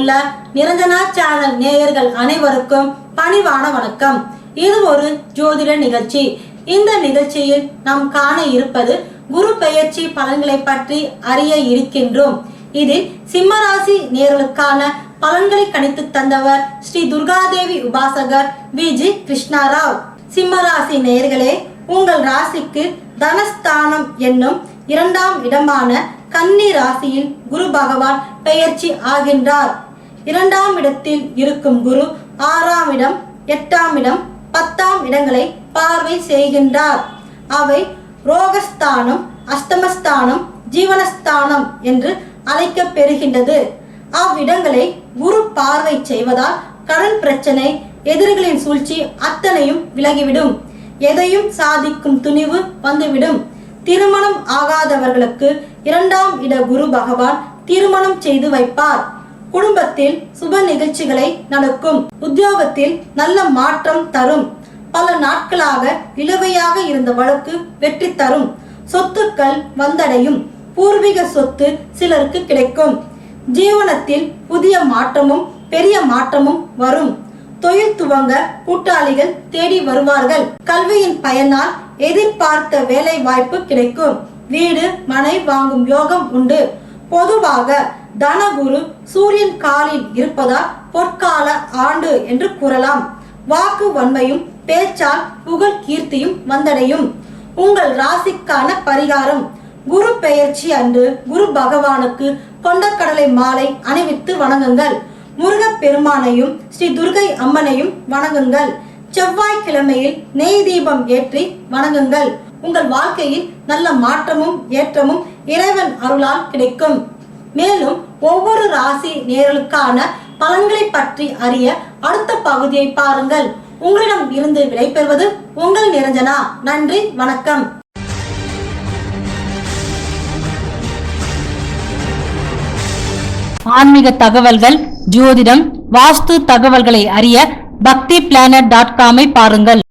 உள்ள நிரஞ்சனா சேனல் நேயர்கள் அனைவருக்கும் பணிவான வணக்கம். இது ஒரு ஜோதிட நிகழ்ச்சி. இந்த நிகழ்ச்சியில் நாம் காண இருப்பது குரு பெயர்ச்சி பலன்களை பற்றி அறிய இருக்கின்றோம். இதில் சிம்மராசி நேயர்களுக்கான பலன்களை கணித்து தந்தவர் ஸ்ரீ துர்காதேவி உபாசகர் வி.ஜி. கிருஷ்ணராவ். சிம்மராசி நேயர்களே, உங்கள் ராசிக்கு தனஸ்தானம் என்னும் 2ஆம் இடமான கன்னி ராசியில் குரு பகவான் பெயர்ச்சி ஆகின்றார். 2ஆம் இடத்தில் இருக்கும் குரு 6ஆம் இடம், 8ஆம் இடம், 10ஆம் இடங்களை பார்வை செய்கின்றார். அவை ரோகஸ்தானம், அஷ்டமஸ்தானம், ஜீவனஸ்தானம் என்று அழைக்கப் பெறுகின்றது. அவ்விடங்களை குரு பார்வை செய்வதால் கடன் பிரச்சனை, எதிரிகளின் சூழ்ச்சி அத்தனையும் விலகிவிடும். எதையும் சாதிக்கும் துணிவு வந்துவிடும். திருமணம் ஆகாதவர்களுக்கு 2ஆம் இட குரு பகவான் திருமணம் செய்து வைப்பார். குடும்பத்தில் சுப நிகழ்ச்சிகளை நடக்கும். உத்தியோகத்தில் நல்ல மாற்றம் தரும். பல நாட்களாக இழுவையாக இருந்த வழக்கு வெற்றி தரும். சொத்துக்கள் வந்தடையும். பூர்வீக சொத்து சிலருக்கு கிடைக்கும். ஜீவனத்தில் புதிய மாற்றமும் பெரிய மாற்றமும் வரும். தொழில் துவங்க கூட்டாளிகள் தேடி வருவார்கள். கல்வியின் பயனால் எதிர்பார்த்த வேலை வாய்ப்பு கிடைக்கும். வீடு மனை வாங்கும் யோகம் உண்டு. பொதுவாக தனகுரு சூரியன் காலில் இருப்பதால் பொற்கால ஆண்டு என்று கூறலாம். வாக்கு வன்மையும் பேச்சால் புகழ் கீர்த்தியும் வந்தடையும். உங்கள் ராசிக்கான பரிகாரம்: குரு பெயர்ச்சி அன்று குரு பகவானுக்கு கொண்டக்கடலை மாலை அணிவித்து வணங்குங்கள். முருகப் பெருமானையும் ஸ்ரீ துர்கை அம்மனையும் வணங்குங்கள். செவ்வாய்க்கிழமையில் நெய் தீபம் ஏற்றி வணங்குங்கள். உங்கள் வாழ்க்கையில் நல்ல மாற்றமும் ஏற்றமும் இறைவன் அருளால் கிடைக்கும். மேலும் ஒவ்வொரு ராசி நேயர்களுக்கான பலன்களை பற்றி அறிய அடுத்த பகுதியை பாருங்கள். உங்களிடம் இருந்து விடைபெறுவது உங்கள் நிரஞ்சனா. நன்றி, வணக்கம். ஆன்மீக தகவல்கள், ஜோதிடம், வாஸ்து தகவல்களை அறிய பக்தி planet.com பாருங்கள்.